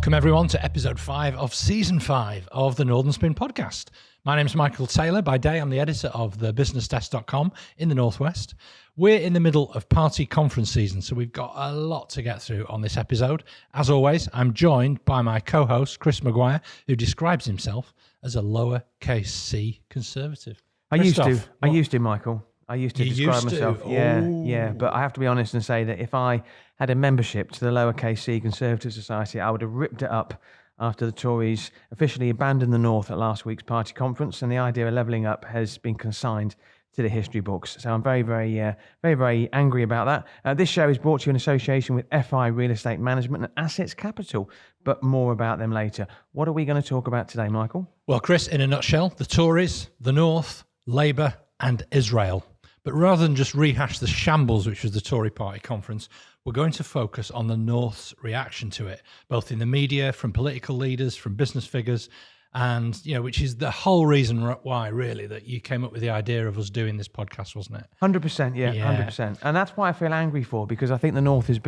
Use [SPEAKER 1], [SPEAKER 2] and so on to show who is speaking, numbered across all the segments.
[SPEAKER 1] Welcome everyone to episode 5 of season 5 of the Northern Spin podcast. My name's Michael Taylor. By day, I'm the editor of thebusinessdesk.com in the Northwest. We're in the middle of party conference season, so we've got a lot to get through on this episode. As always, I'm joined by my co-host, Chris Maguire, who describes himself as a lowercase c conservative.
[SPEAKER 2] I used to, Michael. I used to describe myself. Yeah. But I have to be honest and say that if I had a membership to the lowercase c Conservative Society, I would have ripped it up after the Tories officially abandoned the North at last week's party conference, and the idea of levelling up has been consigned to the history books. So I'm very angry about that. This show is brought to you in association with FI Real Estate Management and Assets Capital, but more about them later. What are we going to talk about today, Michael?
[SPEAKER 1] Well, Chris, in a nutshell, the Tories, the North, Labour and Israel. But rather than just rehash the shambles, which was the Tory party conference, we're going to focus on the North's reaction to it, both in the media, from political leaders, from business figures, and, which is the whole reason why, really, that you came up with the idea of us doing this podcast, wasn't it?
[SPEAKER 2] 100%, yeah. 100%. And that's why I feel angry for, because I think the North has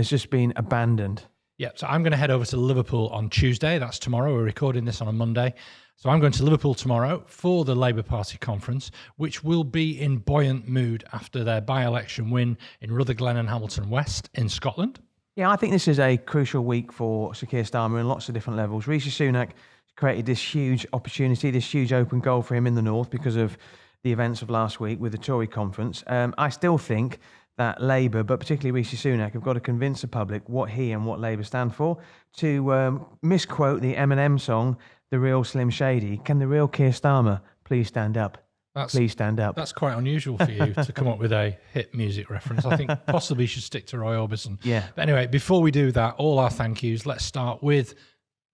[SPEAKER 2] just been abandoned.
[SPEAKER 1] Yeah, so I'm going to head over to Liverpool on Tuesday. That's tomorrow. We're recording this on a Monday. So I'm going to Liverpool tomorrow for the Labour Party conference, which will be in buoyant mood after their by-election win in Rutherglen and Hamilton West in Scotland.
[SPEAKER 2] Yeah, I think this is a crucial week for Sir Keir Starmer in lots of different levels. Rishi Sunak created this huge opportunity, this huge open goal for him in the North because of the events of last week with the Tory conference. I still think that Labour, but particularly Rishi Sunak, have got to convince the public what he and what Labour stand for. To misquote the Eminem song, The Real Slim Shady, can the real Keir Starmer please stand up? Please stand up.
[SPEAKER 1] That's quite unusual for you to come up with a hit music reference. I think possibly you should stick to Roy Orbison.
[SPEAKER 2] Yeah.
[SPEAKER 1] But anyway, before we do that, all our thank yous, let's start with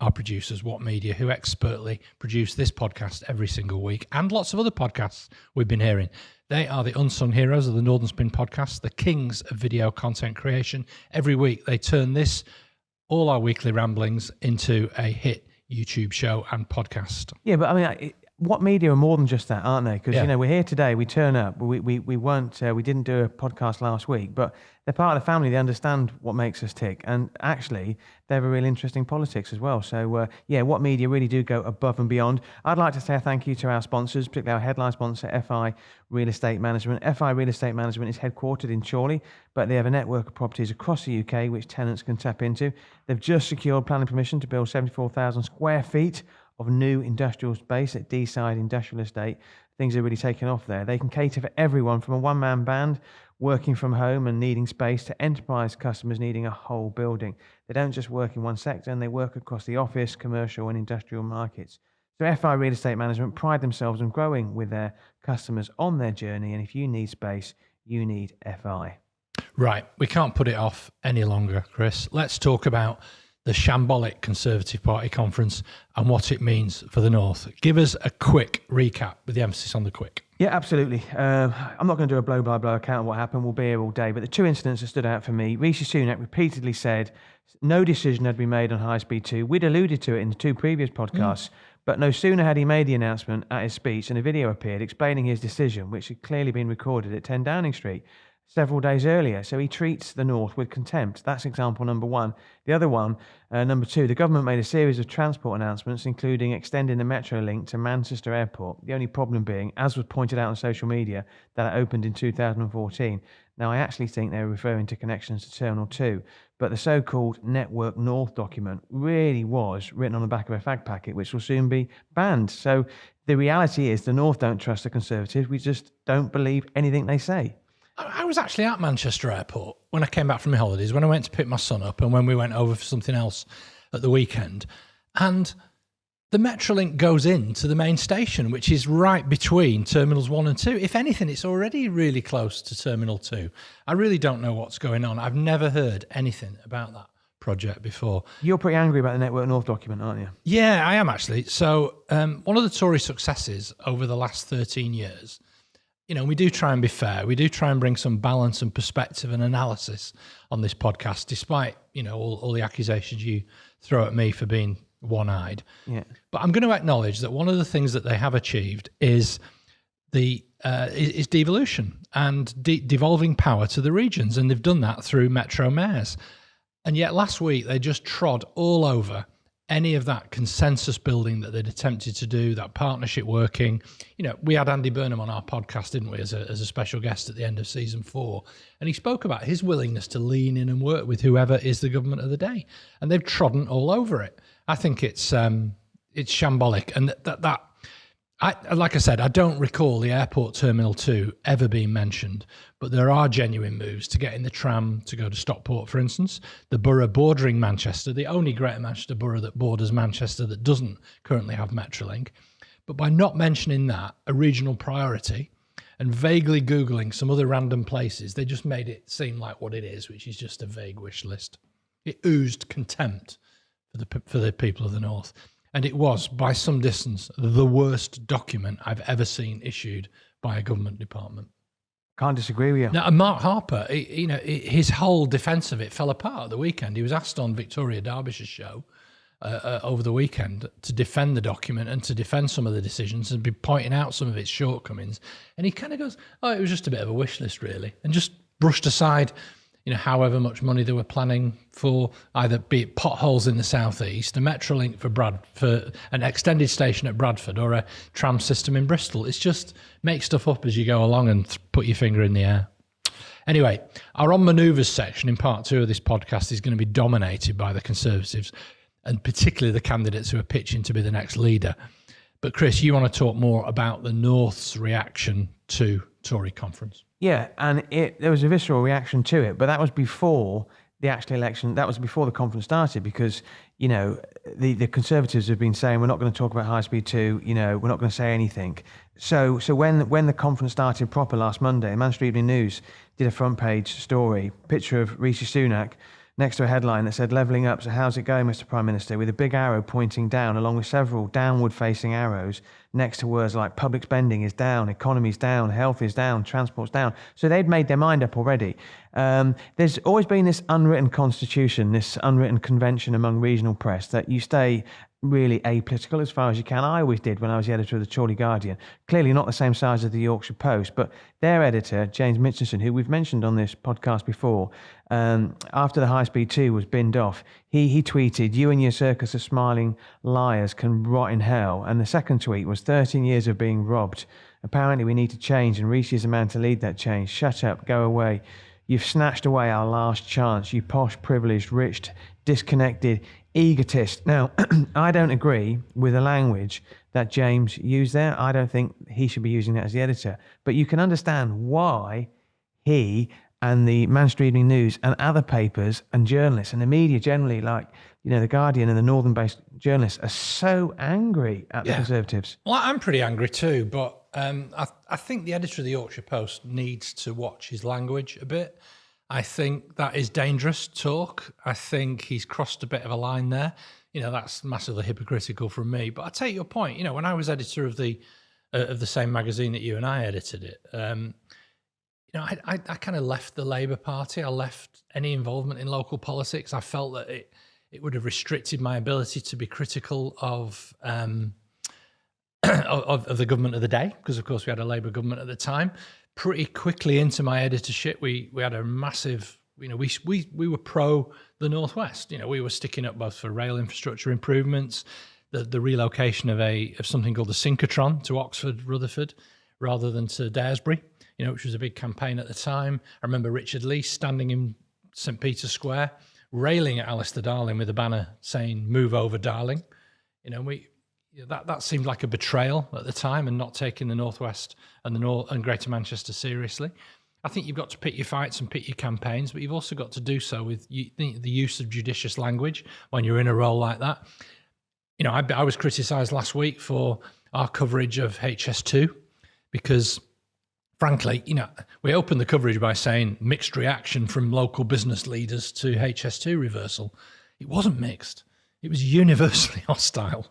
[SPEAKER 1] our producers, What Media, who expertly produce this podcast every single week and lots of other podcasts we've been hearing. They are the unsung heroes of the Northern Spin podcast, the kings of video content creation. Every week they turn this, all our weekly ramblings, into a hit YouTube show and podcast.
[SPEAKER 2] Yeah, but I mean, What Media are more than just that, aren't they? Because we're here today, we turn up. We didn't do a podcast last week, but they're part of the family. They understand what makes us tick, and actually, they have a really interesting politics as well. So What Media really do go above and beyond. I'd like to say a thank you to our sponsors, particularly our headline sponsor, FI Real Estate Management. FI Real Estate Management is headquartered in Chorley, but they have a network of properties across the UK which tenants can tap into. They've just secured planning permission to build 74,000 square feet of new industrial space at D-Side Industrial Estate. Things are really taking off there. They can cater for everyone from a one-man band working from home and needing space to enterprise customers needing a whole building. They don't just work in one sector, and they work across the office, commercial and industrial markets. So FI Real Estate Management pride themselves on growing with their customers on their journey, and if you need space, you need FI.
[SPEAKER 1] Right, we can't put it off any longer, Chris. Let's talk about the shambolic Conservative Party conference and what it means for the North. Give us a quick recap with the emphasis on the quick.
[SPEAKER 2] Yeah, absolutely. I'm not going to do a blow-by-blow account of what happened. We'll be here all day. But the two incidents that stood out for me, Rishi Sunak repeatedly said no decision had been made on High Speed 2. We'd alluded to it in the two previous podcasts, but no sooner had he made the announcement at his speech and a video appeared explaining his decision, which had clearly been recorded at 10 Downing Street several days earlier. So he treats the North with contempt. That's example number one. The other one, number two, the government made a series of transport announcements, including extending the metro link to Manchester Airport. The only problem being, as was pointed out on social media, that it opened in 2014. Now, I actually think they're referring to connections to Terminal 2, but the so-called Network North document really was written on the back of a fag packet, which will soon be banned. So the reality is the North don't trust the Conservatives. We just don't believe anything they say.
[SPEAKER 1] I was actually at Manchester Airport when I came back from my holidays, when I went to pick my son up and when we went over for something else at the weekend. And the Metrolink goes into the main station, which is right between Terminals 1 and 2. If anything, it's already really close to Terminal 2. I really don't know what's going on. I've never heard anything about that project before.
[SPEAKER 2] You're pretty angry about the Network North document, aren't you?
[SPEAKER 1] Yeah, I am actually. So one of the Tory successes over the last 13 years, we do try and be fair. We do try and bring some balance and perspective and analysis on this podcast, despite, all the accusations you throw at me for being one-eyed.
[SPEAKER 2] Yeah.
[SPEAKER 1] But I'm going to acknowledge that one of the things that they have achieved is is devolution and devolving power to the regions. And they've done that through metro mayors. And yet last week they just trod all over any of that consensus building that they'd attempted to do, that partnership working. We had Andy Burnham on our podcast, didn't we, as a special guest at the end of season 4. And he spoke about his willingness to lean in and work with whoever is the government of the day. And they've trodden all over it. I think it's shambolic. And like I said, I don't recall the Airport Terminal 2 ever being mentioned, but there are genuine moves to get in the tram to go to Stockport, for instance. The borough bordering Manchester, the only Greater Manchester borough that borders Manchester that doesn't currently have Metrolink. But by not mentioning that, a regional priority, and vaguely Googling some other random places, they just made it seem like what it is, which is just a vague wish list. It oozed contempt for the people of the North. And it was, by some distance, the worst document I've ever seen issued by a government department.
[SPEAKER 2] Can't disagree with you.
[SPEAKER 1] Now, and Mark Harper, his whole defence of it fell apart at the weekend. He was asked on Victoria Derbyshire's show over the weekend to defend the document and to defend some of the decisions and be pointing out some of its shortcomings. And he kind of goes, oh, it was just a bit of a wish list, really, and just brushed aside however much money they were planning for, either be it potholes in the southeast, a Metrolink for an extended station at Bradford, or a tram system in Bristol. It's just make stuff up as you go along and put your finger in the air. Anyway, our On Manoeuvres section in part 2 of this podcast is going to be dominated by the Conservatives, and particularly the candidates who are pitching to be the next leader. But Chris, you want to talk more about the North's reaction to Tory conference?
[SPEAKER 2] Yeah, and there was a visceral reaction to it, but that was before the actual election. That was before the conference started, because the Conservatives have been saying we're not going to talk about High Speed 2. We're not going to say anything. So when the conference started proper last Monday, Manchester Evening News did a front page story, picture of Rishi Sunak next to a headline that said, "Levelling up, so how's it going, Mr. Prime Minister?" with a big arrow pointing down, along with several downward-facing arrows next to words like public spending is down, economy's down, health is down, transport's down. So they'd made their mind up already. There's always been this unwritten constitution, this unwritten convention among regional press that you stay really apolitical as far as you can. I always did when I was the editor of the Chorley Guardian. Clearly not the same size as the Yorkshire Post, but their editor, James Mitchinson, who we've mentioned on this podcast before, after the High Speed 2 was binned off, he tweeted, "You and your circus of smiling liars can rot in hell." And the second tweet was 13 years of being robbed. Apparently we need to change, and Rishi is a man to lead that change. Shut up, go away. You've snatched away our last chance, you posh, privileged, rich, disconnected egotist. Now, I don't agree with the language that James used there. I don't think he should be using that as the editor. But you can understand why he and the Manchester Evening News and other papers and journalists and the media generally, like the Guardian and the northern-based journalists, are so angry at the Conservatives.
[SPEAKER 1] Well, I'm pretty angry too, but I think the editor of the Yorkshire Post needs to watch his language a bit. I think that is dangerous talk. I think he's crossed a bit of a line there. That's massively hypocritical from me. But I take your point. When I was editor of the same magazine that you and I edited it, I kind of left the Labour Party. I left any involvement in local politics. I felt that it would have restricted my ability to be critical of the government of the day, because of course we had a Labour government at the time. Pretty quickly into my editorship, we had a massive, we were pro the Northwest. We were sticking up both for rail infrastructure improvements, the relocation of something called the synchrotron to Oxford, Rutherford, rather than to Daresbury, which was a big campaign at the time. I remember Richard Leese standing in St. Peter's Square, railing at Alistair Darling with a banner saying, "Move over, Darling." That seemed like a betrayal at the time, and not taking the Northwest and Greater Manchester seriously. I think you've got to pick your fights and pick your campaigns, but you've also got to do so with the use of judicious language when you're in a role like that. I was criticised last week for our coverage of HS2 because, frankly, we opened the coverage by saying mixed reaction from local business leaders to HS2 reversal. It wasn't mixed. It was universally hostile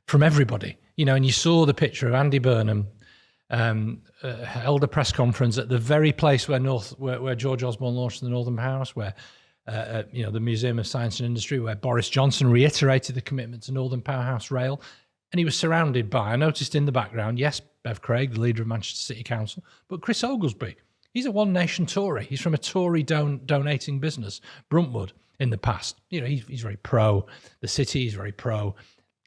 [SPEAKER 1] from everybody, and you saw the picture of Andy Burnham held a press conference at the very place where George Osborne launched the Northern Powerhouse, where the Museum of Science and Industry, where Boris Johnson reiterated the commitment to Northern Powerhouse Rail, and he was surrounded by, I noticed in the background, yes, Bev Craig, the leader of Manchester City Council, but Chris Oglesby. He's a One Nation Tory. He's from a Tory donating business, Bruntwood, in the past. He's very pro the city. He's very pro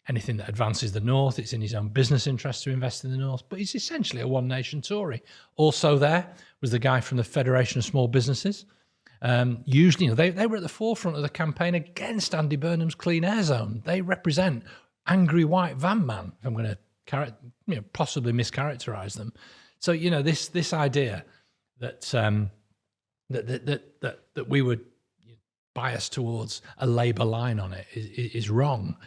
[SPEAKER 1] anything that advances the North. It's in his own business interest to invest in the North. But he's essentially a one-nation Tory. Also there was the guy from the Federation of Small Businesses. Usually, they were at the forefront of the campaign against Andy Burnham's Clean Air Zone. They represent angry white van man. I'm going to possibly mischaracterize them. So this idea that that we would bias towards a Labour line on it is wrong.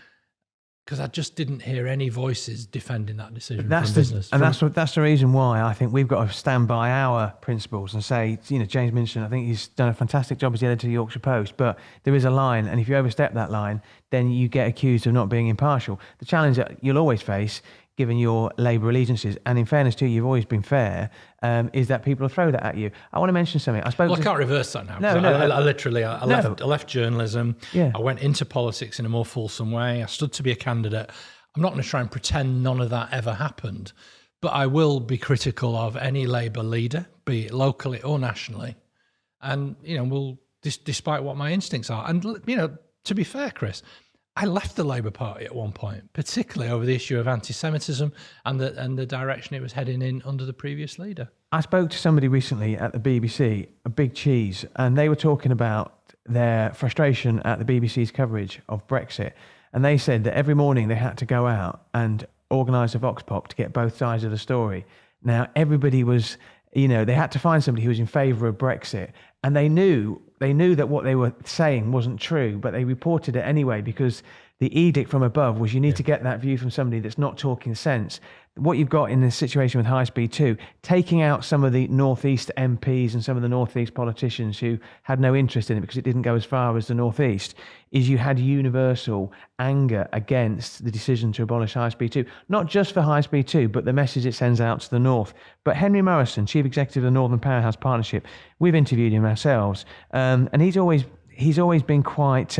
[SPEAKER 1] Because I just didn't hear any voices defending that decision from business.
[SPEAKER 2] And that's the reason why I think we've got to stand by our principles and say, James Minchin, I think he's done a fantastic job as the editor of the Yorkshire Post, but there is a line, and if you overstep that line, then you get accused of not being impartial. The challenge that you'll always face, given your Labour allegiances, and in fairness to you, you've always been fair, is that people will throw that at you. I want to mention something. I can't
[SPEAKER 1] reverse that now. I left journalism.
[SPEAKER 2] Yeah.
[SPEAKER 1] I went into politics in a more fulsome way. I stood to be a candidate. I'm not going to try and pretend none of that ever happened, but I will be critical of any Labour leader, be it locally or nationally, and despite what my instincts are. And to be fair, Chris, I left the Labour Party at one point, particularly over the issue of anti-Semitism and the direction it was heading in under the previous leader.
[SPEAKER 2] I spoke to somebody recently at the BBC, a big cheese, and they were talking about their frustration at the BBC's coverage of Brexit. And they said that every morning they had to go out and organise a vox pop to get both sides of the story. Now, everybody was, they had to find somebody who was in favour of Brexit. And they knew that what they were saying wasn't true, but they reported it anyway because the edict from above was you need to get that view from somebody that's not talking sense. What you've got in this situation with High Speed 2, taking out some of the North East MPs and some of the North East politicians who had no interest in it because it didn't go as far as the North East, is you had universal anger against the decision to abolish High Speed 2. Not just for High Speed 2, but the message it sends out to the North. But Henry Morrison, Chief Executive of the Northern Powerhouse Partnership, we've interviewed him ourselves, and he's always been quite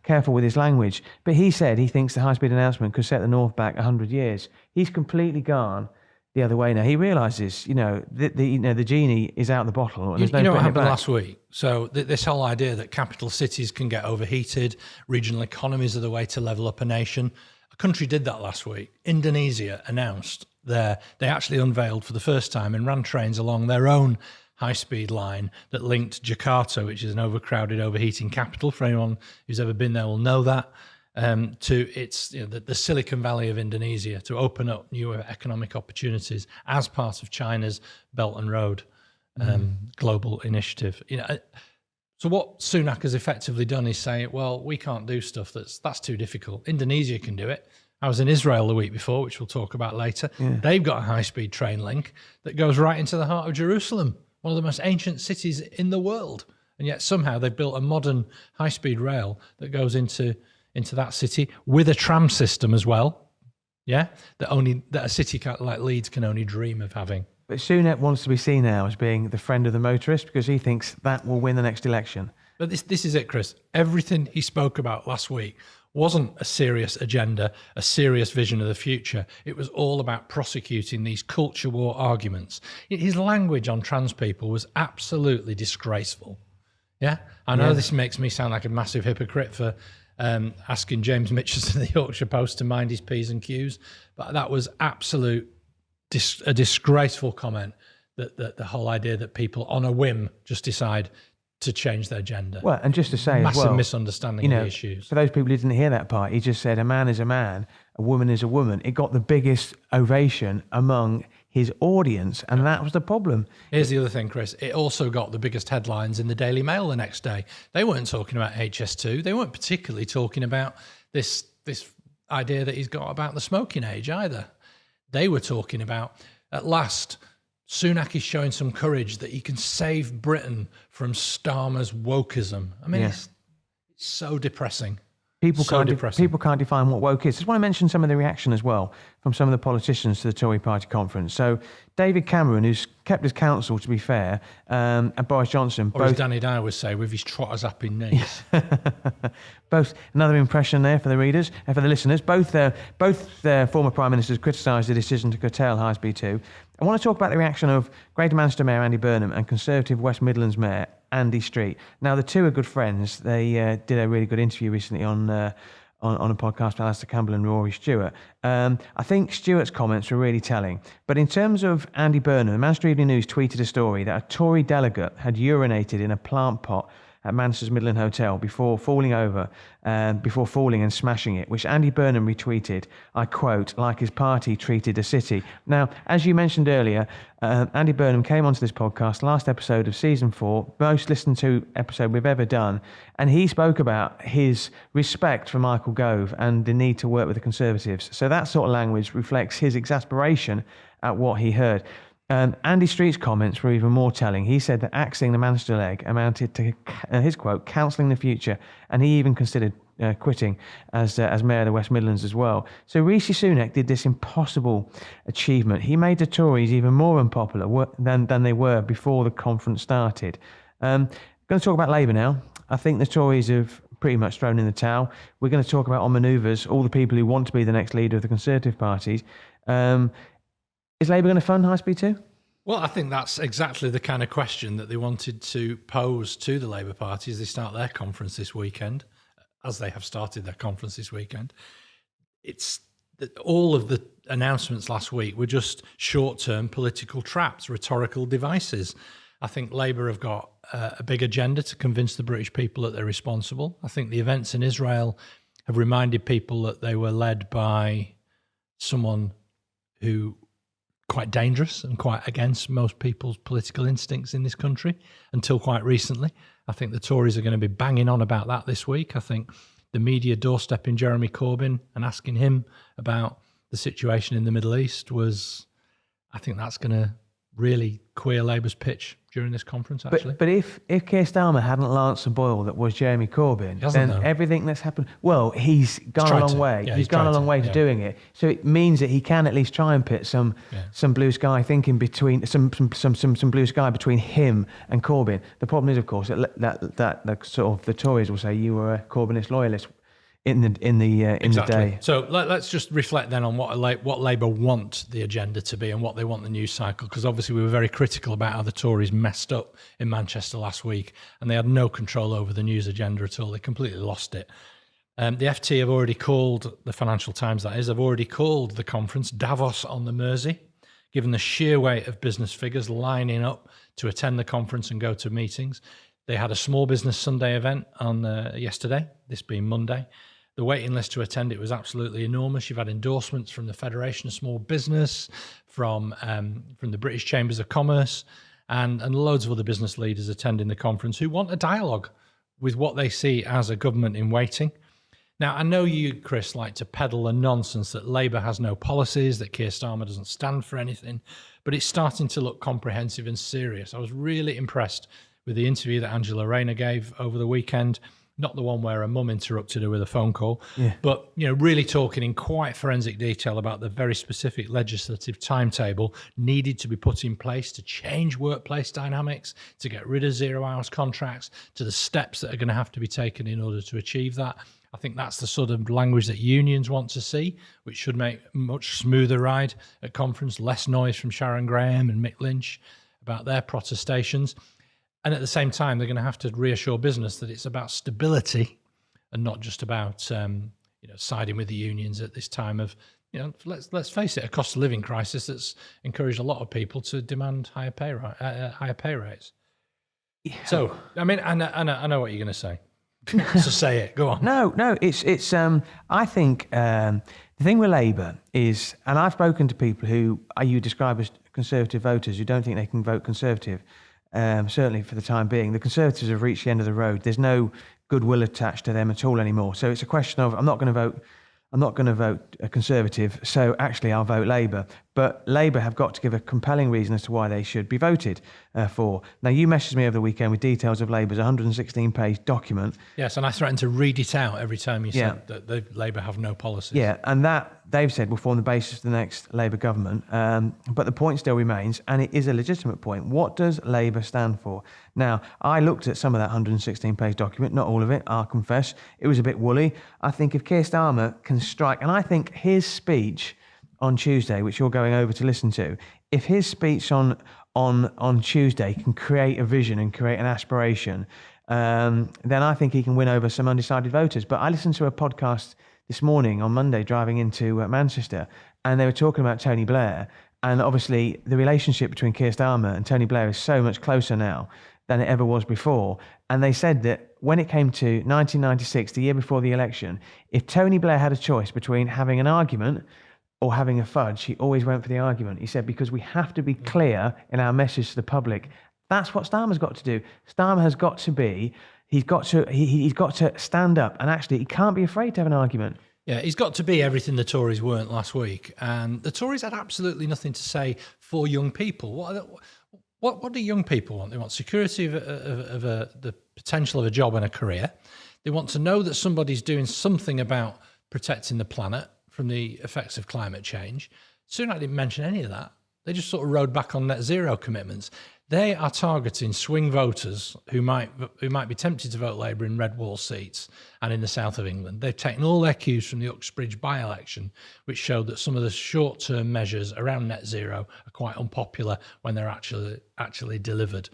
[SPEAKER 2] careful with his language. But he said he thinks the high-speed announcement could set the North back 100 years. He's completely gone the other way now. He realises, the genie is out the bottle. And there's no
[SPEAKER 1] what
[SPEAKER 2] putting it
[SPEAKER 1] happened
[SPEAKER 2] back.
[SPEAKER 1] last week? So this whole idea that capital cities can get overheated, regional economies are the way to level up a nation. A country did that last week. Indonesia announced they actually unveiled for the first time and ran trains along their own high-speed line that linked Jakarta, which is an overcrowded, overheating capital. For anyone who's ever been there will know that. To its the Silicon Valley of Indonesia, to open up newer economic opportunities as part of China's Belt and Road global initiative. So what Sunak has effectively done is say, well, we can't do stuff that's too difficult. Indonesia can do it. I was in Israel the week before, which we'll talk about later. Yeah. They've got a high-speed train link that goes right into the heart of Jerusalem, one of the most ancient cities in the world. And yet somehow they've built a modern high-speed rail that goes into that city with a tram system as well. Yeah, that a city like Leeds can only dream of having.
[SPEAKER 2] But Sunak wants to be seen now as being the friend of the motorist because he thinks that will win the next election.
[SPEAKER 1] But this is it, Chris. Everything he spoke about last week wasn't a serious agenda, a serious vision of the future. It was all about prosecuting these culture war arguments. His language on trans people was absolutely disgraceful. Yeah, I know this makes me sound like a massive hypocrite for asking James Mitchell of the Yorkshire Post to mind his P's and Q's, but that was a disgraceful comment, that the whole idea that people on a whim just decide to change their gender.
[SPEAKER 2] Well, and just to say
[SPEAKER 1] massive
[SPEAKER 2] as well,
[SPEAKER 1] misunderstanding of the issues.
[SPEAKER 2] For those people who didn't hear that part, he just said a man is a man, a woman is a woman. It got the biggest ovation among his audience, and that was the problem.
[SPEAKER 1] Here's the other thing, Chris. It also got the biggest headlines in the Daily Mail the next day. They weren't talking about HS2. They weren't particularly talking about this idea that he's got about the smoking age either. They were talking about, at last, Sunak is showing some courage that he can save Britain from Starmer's wokeism. I mean, it's so depressing.
[SPEAKER 2] People can't define what woke is. I just want to mention some of the reaction as well from some of the politicians to the Tory party conference. So David Cameron, who's kept his counsel, to be fair, and Boris Johnson.
[SPEAKER 1] Or as Danny Dyer would say, with his trotters up in knees.
[SPEAKER 2] Both, another impression there for the readers and for the listeners. Both former Prime Ministers criticised the decision to curtail High Speed 2. I want to talk about the reaction of Greater Manchester Mayor Andy Burnham and Conservative West Midlands Mayor Andy Street. Now, the two are good friends. They did a really good interview recently on a podcast with Alistair Campbell and Rory Stewart. I think Stewart's comments were really telling. But in terms of Andy Burnham, the Manchester Evening News tweeted a story that a Tory delegate had urinated in a plant pot at Manchester's Midland Hotel before falling and smashing it, which Andy Burnham retweeted, I quote, like his party treated a city. Now, as you mentioned earlier, Andy Burnham came onto this podcast, last episode of season 4, most listened to episode we've ever done, and he spoke about his respect for Michael Gove and the need to work with the Conservatives. So that sort of language reflects his exasperation at what he heard. Andy Street's comments were even more telling. He said that axing the Manchester leg amounted to, his quote, cancelling the future, and he even considered quitting as Mayor of the West Midlands as well. So Rishi Sunak did this impossible achievement. He made the Tories even more unpopular than they were before the conference started. Going to talk about Labour now. I think the Tories have pretty much thrown in the towel. We're going to talk about on manoeuvres, all the people who want to be the next leader of the Conservative parties. Is Labour going to fund High Speed 2?
[SPEAKER 1] Well, I think that's exactly the kind of question that they wanted to pose to the Labour Party as they start their conference this weekend, as they have started their conference this weekend. It's that all of the announcements last week were just short-term political traps, rhetorical devices. I think Labour have got a big agenda to convince the British people that they're responsible. I think the events in Israel have reminded people that they were led by someone who quite dangerous and quite against most people's political instincts in this country until quite recently. I think the Tories are going to be banging on about that this week. I think the media doorstepping Jeremy Corbyn and asking him about the situation in the Middle East I think that's going to really queer Labour's pitch during this conference, actually.
[SPEAKER 2] But if Keir Starmer hadn't lanced the boil that was Jeremy Corbyn, then everything that's happened, well, he's gone a long way.
[SPEAKER 1] Yeah,
[SPEAKER 2] he's gone a long way to doing it. So it means that he can at least try and pit some blue sky thinking between some blue sky between him and Corbyn. The problem is, of course, that sort of the Tories will say you were a Corbynist loyalist in the day.
[SPEAKER 1] So let's just reflect then on what Labour want the agenda to be and what they want the news cycle, because obviously we were very critical about how the Tories messed up in Manchester last week and they had no control over the news agenda at all. They completely lost it. The FT have already called, the Financial Times that is, have already called the conference Davos on the Mersey, given the sheer weight of business figures lining up to attend the conference and go to meetings. They had a Small Business Sunday event on yesterday, this being Monday. The waiting list to attend it was absolutely enormous. You've had endorsements from the Federation of Small Business, from the British Chambers of Commerce, and loads of other business leaders attending the conference who want a dialogue with what they see as a government in waiting. Now, I know you, Chris, like to peddle the nonsense that Labour has no policies, that Keir Starmer doesn't stand for anything, but it's starting to look comprehensive and serious. I was really impressed with the interview that Angela Rayner gave over the weekend. Not the one where her mum interrupted her with a phone call, but really talking in quite forensic detail about the very specific legislative timetable needed to be put in place to change workplace dynamics, to get rid of 0 hours contracts, to the steps that are going to have to be taken in order to achieve that. I think that's the sort of language that unions want to see, which should make a much smoother ride at conference, less noise from Sharon Graham and Mick Lynch about their protestations. And at the same time, they're going to have to reassure business that it's about stability and not just about siding with the unions at this time of, let's face it, a cost of living crisis that's encouraged a lot of people to demand higher pay rates. Yeah. So, I mean, I know what you're going to say. So say it. Go on.
[SPEAKER 2] No. It's. I think the thing with Labour is, and I've spoken to people who you describe as Conservative voters who don't think they can vote Conservative. Certainly for the time being, the Conservatives have reached the end of the road. There's no goodwill attached to them at all anymore. So it's a question of I'm not going to vote a Conservative, so actually I'll vote Labour. But Labour have got to give a compelling reason as to why they should be voted for. Now, you messaged me over the weekend with details of Labour's 116-page document.
[SPEAKER 1] Yes, and I threatened to read it out every time you said that Labour have no policies.
[SPEAKER 2] Yeah, and that, they've said, will form the basis of the next Labour government. But the point still remains, and it is a legitimate point. What does Labour stand for? Now, I looked at some of that 116-page document, not all of it, I'll confess. It was a bit woolly. I think if Keir Starmer can strike, and I think his speech on Tuesday, which you're going over to listen to, if his speech on on Tuesday can create a vision and create an aspiration, then I think he can win over some undecided voters. But I listened to a podcast this morning on Monday driving into Manchester, and they were talking about Tony Blair. And obviously the relationship between Keir Starmer and Tony Blair is so much closer now than it ever was before. And they said that when it came to 1996, the year before the election, if Tony Blair had a choice between having an argument or having a fudge, he always went for the argument. He said, because we have to be clear in our message to the public. That's what Starmer's got to do. Starmer has got to be, he's got to stand up, and actually he can't be afraid to have an argument.
[SPEAKER 1] Yeah, he's got to be everything the Tories weren't last week. And the Tories had absolutely nothing to say for young people. What do young people want? They want security of the potential of a job and a career. They want to know that somebody's doing something about protecting the planet from the effects of climate change. Sunak didn't mention any of that. They just sort of rode back on net zero commitments. They are targeting swing voters who might be tempted to vote Labour in red wall seats and in the south of England. They've taken all their cues from the Uxbridge by-election, which showed that some of the short-term measures around net zero are quite unpopular when they're actually delivered.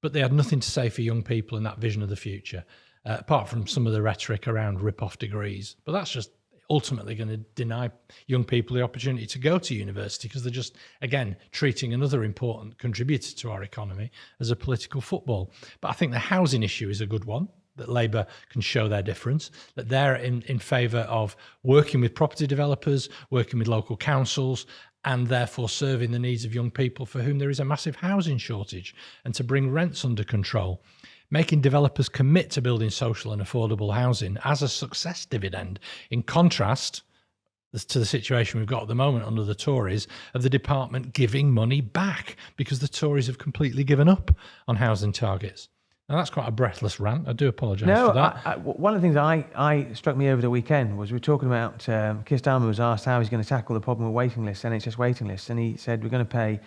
[SPEAKER 1] But they had nothing to say for young people in that vision of the future, apart from some of the rhetoric around rip-off degrees. But that's just ultimately going to deny young people the opportunity to go to university, because they're just, again, treating another important contributor to our economy as a political football. But I think the housing issue is a good one, that Labour can show their difference, that they're in favour of working with property developers, working with local councils, and therefore serving the needs of young people for whom there is a massive housing shortage, and to bring rents under control. Making developers commit to building social and affordable housing as a success dividend, in contrast to the situation we've got at the moment under the Tories of the department giving money back because the Tories have completely given up on housing targets. Now, that's quite a breathless rant. I do apologise for that.
[SPEAKER 2] One of the things I struck me over the weekend was we were talking about, Keir Starmer was asked how he's going to tackle the problem with waiting lists, NHS waiting lists, and he said we're going to pay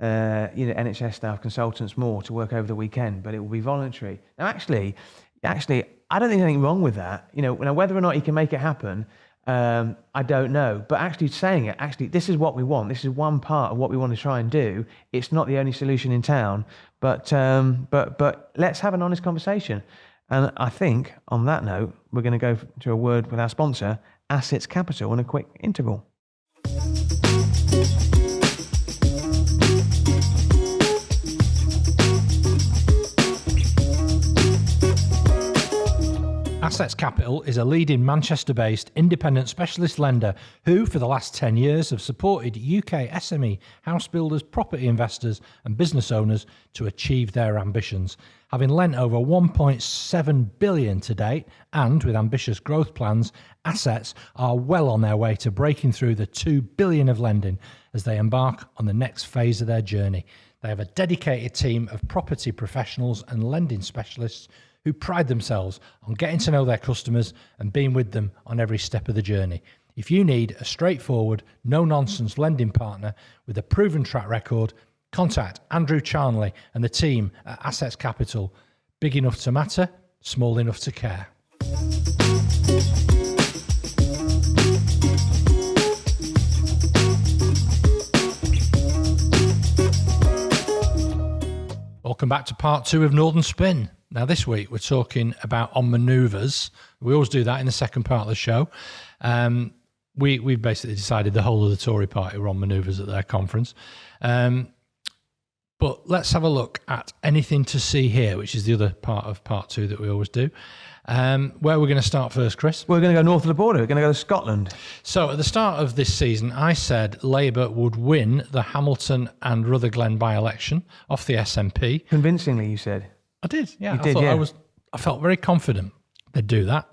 [SPEAKER 2] NHS staff, consultants more to work over the weekend, but it will be voluntary. Now, actually, I don't think there's anything wrong with that. Now whether or not he can make it happen, I don't know. But actually saying it, this is what we want. This is one part of what we want to try and do. It's not the only solution in town, but let's have an honest conversation. And I think on that note, we're going to go to a word with our sponsor, Assets Capital, and a quick interval.
[SPEAKER 1] Assets Capital is a leading Manchester-based independent specialist lender who, for the last 10 years, have supported UK SME house builders, property investors and business owners to achieve their ambitions. Having lent over 1.7 billion to date, and with ambitious growth plans, Assets are well on their way to breaking through the 2 billion of lending as they embark on the next phase of their journey. They have a dedicated team of property professionals and lending specialists who pride themselves on getting to know their customers and being with them on every step of the journey. If you need a straightforward, no-nonsense lending partner with a proven track record, contact Andrew Charnley and the team at Assets Capital. Big enough to matter, small enough to care. Welcome back to part 2 of Northern Spin. Now, this week we're talking about on manoeuvres. We always do that in the second part of the show. We've basically decided the whole of the Tory party were on manoeuvres at their conference. But let's have a look at anything to see here, which is the other part of part 2 that we always do. Where we're going to start first, Chris?
[SPEAKER 2] We're going to go north of the border. We're going to go to Scotland.
[SPEAKER 1] So at the start of this season, I said Labour would win the Hamilton and Rutherglen by-election off the SNP.
[SPEAKER 2] Convincingly, you said.
[SPEAKER 1] I did, yeah. I felt very confident they'd do that.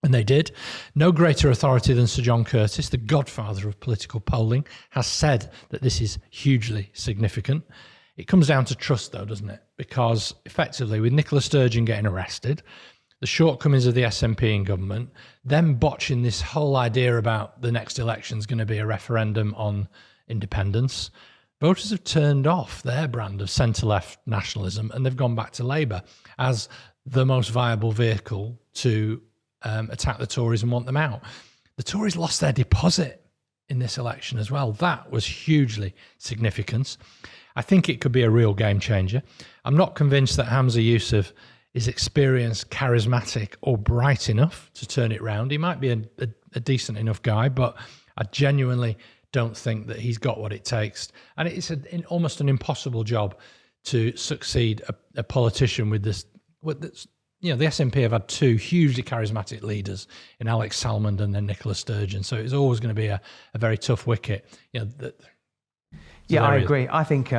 [SPEAKER 1] And they did. No greater authority than Sir John Curtis, the godfather of political polling, has said that this is hugely significant. It comes down to trust, though, doesn't it? Because effectively, with Nicola Sturgeon getting arrested, the shortcomings of the SNP in government, them botching this whole idea about the next election is going to be a referendum on independence, voters have turned off their brand of centre-left nationalism and they've gone back to Labour as the most viable vehicle to attack the Tories and want them out. The Tories lost their deposit in this election as well. That was hugely significant. I think it could be a real game changer. I'm not convinced that Hamza Yusuf is experienced, charismatic, or bright enough to turn it round. He might be a decent enough guy, but I genuinely don't think that he's got what it takes. And it's almost an impossible job to succeed a politician with this. The SNP have had two hugely charismatic leaders in Alex Salmond and then Nicola Sturgeon. So it's always going to be a very tough wicket.
[SPEAKER 2] I agree. I think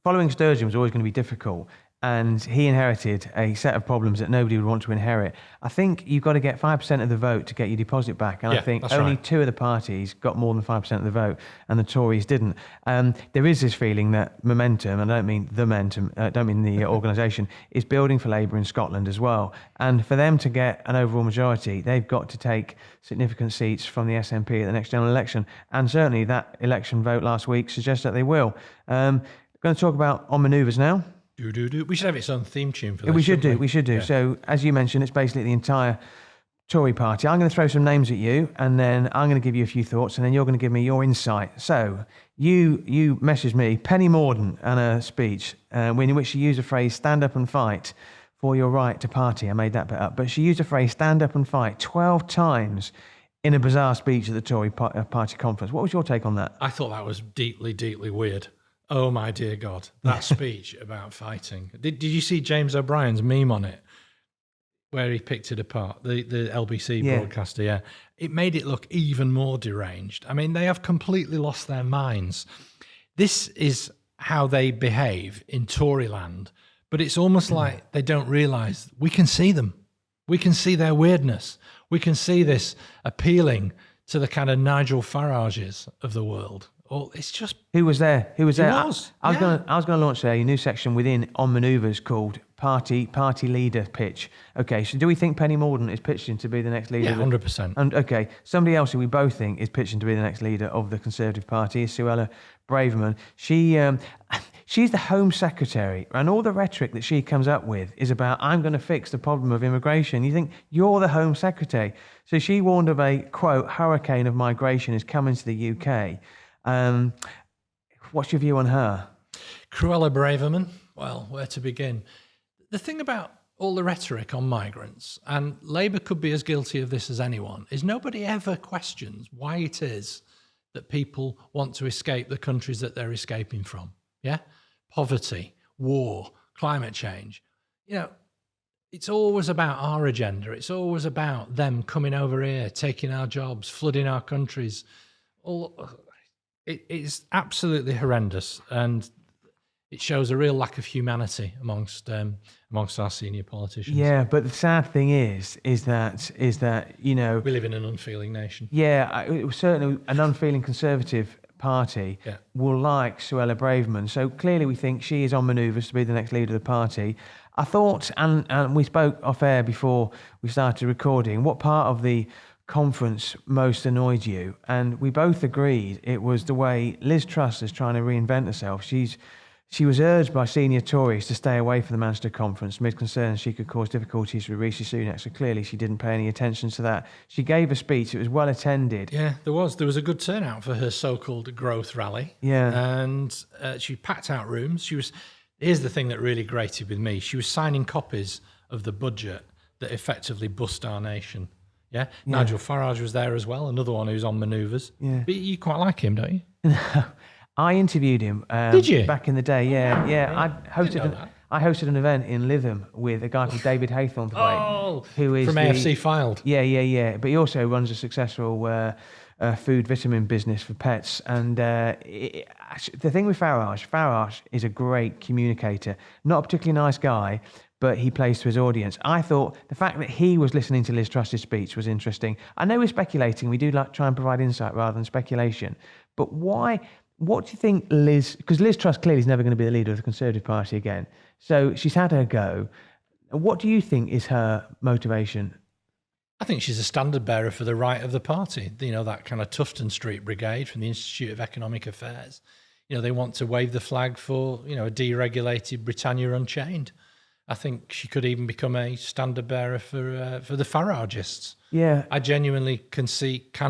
[SPEAKER 2] following Sturgeon was always going to be difficult. And he inherited a set of problems that nobody would want to inherit. I think you've got to get 5% of the vote to get your deposit back. And I think only two of the parties got more than 5% of the vote, and the Tories didn't. There is this feeling that momentum, and I don't mean the momentum, I don't mean the organisation, is building for Labour in Scotland as well. And for them to get an overall majority, they've got to take significant seats from the SNP at the next general election. And certainly that election vote last week suggests that they will. Going to talk about on manoeuvres now.
[SPEAKER 1] We should have its own theme tune for this.
[SPEAKER 2] We should do. Yeah. So, as you mentioned, it's basically the entire Tory party. I'm going to throw some names at you, and then I'm going to give you a few thoughts, and then you're going to give me your insight. So, you messaged me, Penny Mordaunt, and a speech in which she used the phrase "stand up and fight for your right to party." I made that bit up, but she used the phrase "stand up and fight" 12 times in a bizarre speech at the Tory party conference. What was your take on that?
[SPEAKER 1] I thought that was deeply, deeply weird. Oh my dear God, that speech about fighting. Did you see James O'Brien's meme on it? Where he picked it apart, the LBC broadcaster, yeah. It made it look even more deranged. I mean, they have completely lost their minds. This is how they behave in Toryland, but it's almost like they don't realise we can see them. We can see their weirdness. We can see this appealing to the kind of Nigel Farages of the world. Oh, it's just...
[SPEAKER 2] Who was there?
[SPEAKER 1] I was
[SPEAKER 2] going to launch a new section within On Manoeuvres called Party Leader Pitch. Okay, so do we think Penny Mordaunt is pitching to be the next leader?
[SPEAKER 1] Yeah, 100%.
[SPEAKER 2] And okay, somebody else who we both think is pitching to be the next leader of the Conservative Party is Suella Braverman. She's the Home Secretary, and all the rhetoric that she comes up with is about, I'm going to fix the problem of immigration. You think, you're the Home Secretary. So she warned of a, quote, hurricane of migration is coming to the UK. What's your view on her?
[SPEAKER 1] Cruella Braverman. Well, where to begin? The thing about all the rhetoric on migrants, and Labour could be as guilty of this as anyone, is nobody ever questions why it is that people want to escape the countries that they're escaping from. Yeah? Poverty, war, climate change. It's always about our agenda. It's always about them coming over here, taking our jobs, flooding our countries. It's absolutely horrendous, and it shows a real lack of humanity amongst our senior politicians.
[SPEAKER 2] Yeah, but the sad thing is that we
[SPEAKER 1] live in an unfeeling nation.
[SPEAKER 2] Yeah, it was certainly an unfeeling Conservative party will like Suella Braverman. So clearly, we think she is on manoeuvres to be the next leader of the party. I thought, and we spoke off air before we started recording, what part of the conference most annoyed you? And we both agreed it was the way Liz Truss is trying to reinvent herself. She was urged by senior Tories to stay away from the Manchester conference amid concerns she could cause difficulties with Rishi Sunak. So clearly she didn't pay any attention to that. She gave a speech. It was well attended.
[SPEAKER 1] Yeah, there was a good turnout for her so-called growth rally.
[SPEAKER 2] Yeah.
[SPEAKER 1] And she packed out rooms. Here's the thing that really grated with me. She was signing copies of the budget that effectively bust our nation. Yeah? Nigel Farage was there as well, another one who's on manoeuvres.
[SPEAKER 2] Yeah.
[SPEAKER 1] But you quite like him, don't you?
[SPEAKER 2] I interviewed him.
[SPEAKER 1] Did you?
[SPEAKER 2] Back in the day, yeah. I hosted an event in Lytham with a guy called David Haythornthwaite, who is
[SPEAKER 1] from AFC Filed.
[SPEAKER 2] Yeah. But he also runs a successful food vitamin business for pets. And the thing with Farage is a great communicator. Not a particularly nice guy, but he plays to his audience. I thought the fact that he was listening to Liz Truss's speech was interesting. I know we're speculating. We do like try and provide insight rather than speculation. But why? What do you think Liz... Because Liz Truss clearly is never going to be the leader of the Conservative Party again. So she's had her go. What do you think is her motivation?
[SPEAKER 1] I think she's a standard bearer for the right of the party. That kind of Tufton Street Brigade from the Institute of Economic Affairs. They want to wave the flag for, a deregulated Britannia Unchained. I think she could even become a standard bearer for the Faragists.
[SPEAKER 2] Yeah.
[SPEAKER 1] I genuinely can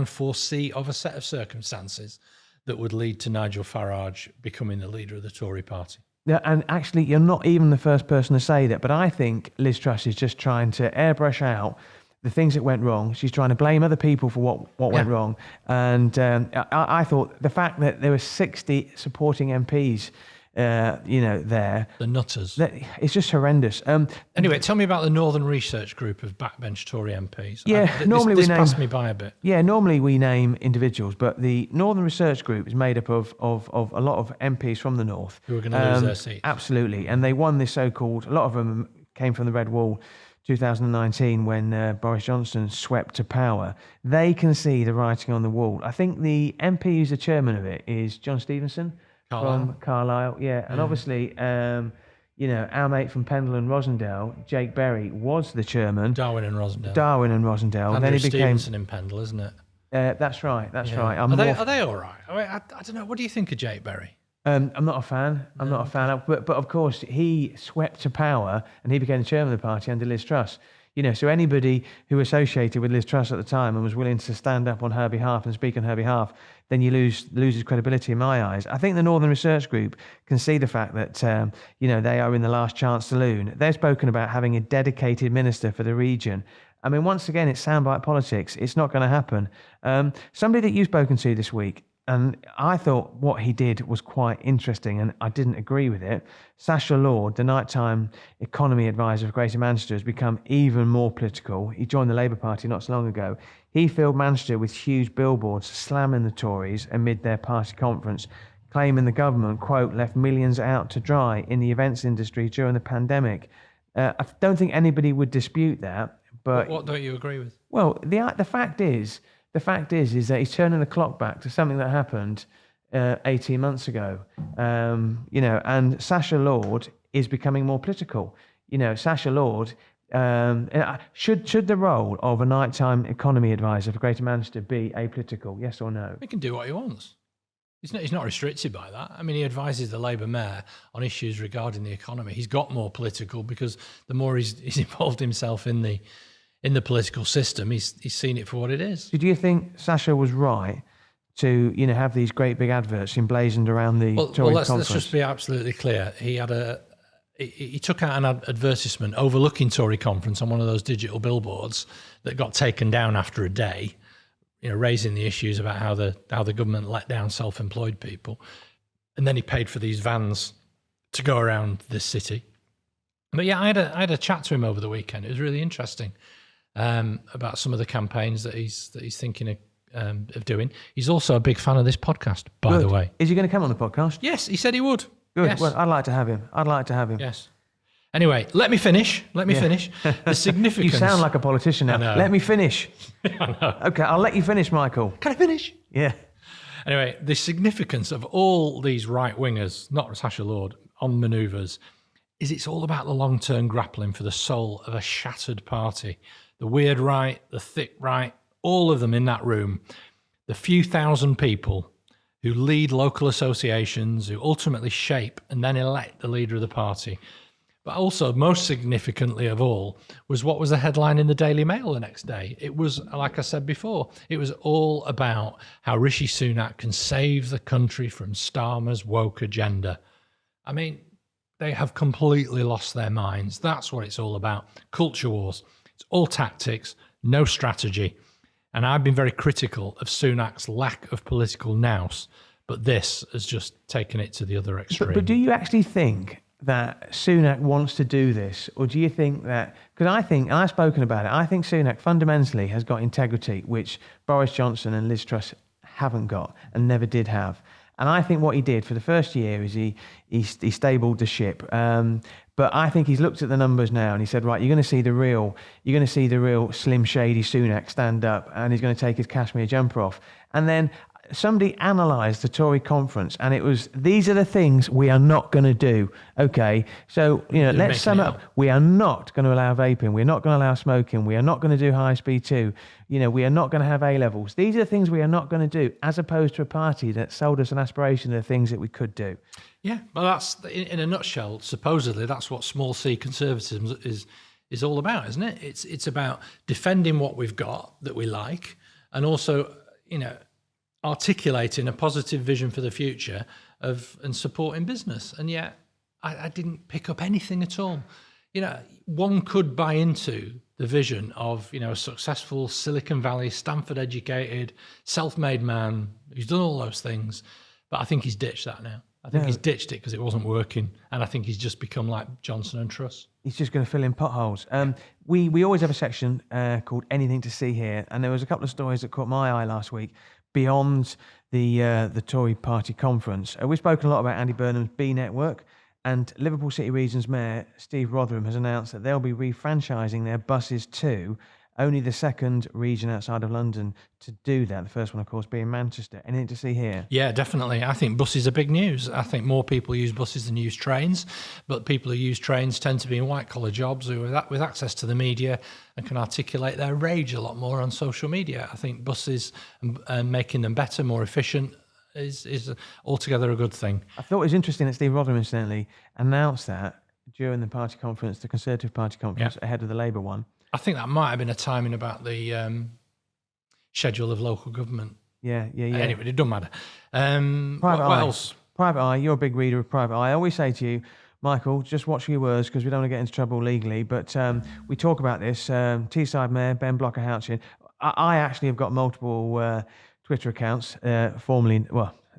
[SPEAKER 1] foresee of a set of circumstances that would lead to Nigel Farage becoming the leader of the Tory party.
[SPEAKER 2] Yeah, and actually, you're not even the first person to say that, but I think Liz Truss is just trying to airbrush out the things that went wrong. She's trying to blame other people for what went wrong. And I thought the fact that there were 60 supporting MPs, there.
[SPEAKER 1] The nutters.
[SPEAKER 2] It's just horrendous.
[SPEAKER 1] Anyway, tell me about the Northern Research Group of backbench Tory MPs.
[SPEAKER 2] Normally
[SPEAKER 1] this passed me by a bit.
[SPEAKER 2] Yeah, normally we name individuals, but the Northern Research Group is made up of a lot of MPs from the North.
[SPEAKER 1] Who are going to lose their seats.
[SPEAKER 2] Absolutely. And they won this so-called, a lot of them came from the Red Wall 2019 when Boris Johnson swept to power. They can see the writing on the wall. I think the MP who's the chairman of it is John Stevenson. From Carlisle, yeah. And obviously, our mate from Pendle and Rosendale, Jake Berry, was the chairman.
[SPEAKER 1] Darwin and Rosendale.
[SPEAKER 2] And then he became
[SPEAKER 1] Stevenson in Pendle, isn't it?
[SPEAKER 2] That's right. Right.
[SPEAKER 1] Are they all right? I don't know. What do you think of Jake Berry?
[SPEAKER 2] I'm not a fan. But of course, he swept to power and he became the chairman of the party under Liz Truss. So anybody who associated with Liz Truss at the time and was willing to stand up on her behalf and speak on her behalf, then you loses credibility in my eyes. I think the Northern Research Group can see the fact that, they are in the last chance saloon. They've spoken about having a dedicated minister for the region. I mean, once again, it's soundbite politics. It's not going to happen. Somebody that you've spoken to this week, and I thought what he did was quite interesting, and I didn't agree with it. Sacha Lord, the nighttime economy advisor for Greater Manchester, has become even more political. He joined the Labour Party not so long ago. He filled Manchester with huge billboards slamming the Tories amid their party conference, claiming the government, quote, left millions out to dry in the events industry during the pandemic. I don't think anybody would dispute that. But
[SPEAKER 1] what don't you agree with?
[SPEAKER 2] Well, the fact is that he's turning the clock back to something that happened 18 months ago. And Sacha Lord is becoming more political. Sacha Lord, should the role of a nighttime economy advisor for Greater Manchester be apolitical? Yes or no?
[SPEAKER 1] He can do what he wants. He's not restricted by that. I mean, he advises the Labour mayor on issues regarding the economy. He's got more political because the more he's involved himself in the political system, he's seen it for what it is.
[SPEAKER 2] Do you think Sacha was right to have these great big adverts emblazoned around the Tory conference?
[SPEAKER 1] Let's just be absolutely clear. He took out an advertisement overlooking Tory conference on one of those digital billboards that got taken down after a day, raising the issues about how the government let down self-employed people, and then he paid for these vans to go around this city. But yeah, I had a chat to him over the weekend. It was really interesting. About some of the campaigns that he's thinking of doing. He's also a big fan of this podcast, by the way.
[SPEAKER 2] Is he going to come on the podcast?
[SPEAKER 1] Yes, he said he would.
[SPEAKER 2] Good.
[SPEAKER 1] Yes.
[SPEAKER 2] Well, I'd like to have him.
[SPEAKER 1] Yes. Anyway, let me finish. The significance.
[SPEAKER 2] You sound like a politician now. Let me finish.
[SPEAKER 1] I know.
[SPEAKER 2] Okay, I'll let you finish, Michael.
[SPEAKER 1] Can I finish?
[SPEAKER 2] Yeah.
[SPEAKER 1] Anyway, the significance of all these right-wingers, not Sacha Lord, on manoeuvres, is it's all about the long-term grappling for the soul of a shattered party. The weird right, the thick right, all of them in that room, the few thousand people who lead local associations, who ultimately shape and then elect the leader of the party. But also, most significantly of all, was what was the headline in the Daily Mail the next day. It was, like I said before, it was all about how Rishi Sunak can save the country from Starmer's woke agenda. I mean, they have completely lost their minds. That's what it's all about. Culture wars. It's all tactics, no strategy. And I've been very critical of Sunak's lack of political nous, but this has just taken it to the other extreme.
[SPEAKER 2] But do you actually think that Sunak wants to do this? Or do you think that, because I think, and I've spoken about it, I think Sunak fundamentally has got integrity, which Boris Johnson and Liz Truss haven't got and never did have. And I think what he did for the first year is he stabled the ship. But I think he's looked at the numbers now and he said, right, you're going to see the real slim shady Sunak stand up, and he's going to take his cashmere jumper off. And then somebody analysed the Tory conference, and it was, these are the things we are not going to do. Okay, so let's sum up. We are not going to allow vaping. We're not going to allow smoking. We are not going to do high speed 2. We are not going to have A levels. These are the things we are not going to do, as opposed to a party that sold us an aspiration of the things that we could do.
[SPEAKER 1] Yeah, well, that's in a nutshell. Supposedly, that's what small C conservatism is all about, isn't it? It's about defending what we've got that we like, and also, articulating a positive vision for the future and supporting business. And yet I didn't pick up anything at all. One could buy into the vision of, a successful Silicon Valley, Stanford educated, self-made man who's done all those things. But I think he's ditched that now. I think he's ditched it because it wasn't working. And I think he's just become like Johnson and Truss. He's
[SPEAKER 2] just going to fill in potholes. We always have a section called Anything to See Here. And there was a couple of stories that caught my eye last week beyond the Tory party conference. We've spoken a lot about Andy Burnham's B Network. And Liverpool City Region's Mayor, Steve Rotherham, has announced that they'll be refranchising their buses too. Only the second region outside of London to do that. The first one, of course, being Manchester. Anything to see here?
[SPEAKER 1] Yeah, definitely. I think buses are big news. I think more people use buses than use trains, but people who use trains tend to be in white-collar jobs who are with access to the media and can articulate their rage a lot more on social media. I think buses and making them better, more efficient, is altogether a good thing.
[SPEAKER 2] I thought it was interesting that Steve Rotherham, incidentally, announced that during the party conference, the Conservative Party conference, ahead of the Labour one.
[SPEAKER 1] I think that might have been a timing about the schedule of local government.
[SPEAKER 2] Yeah.
[SPEAKER 1] Anyway, it doesn't matter.
[SPEAKER 2] What else? Private Eye, you're a big reader of Private Eye. I always say to you, Michael, just watch your words because we don't want to get into trouble legally. But we talk about this. Teesside Mayor, Ben Blocker-Houchin. I actually have got multiple Twitter accounts,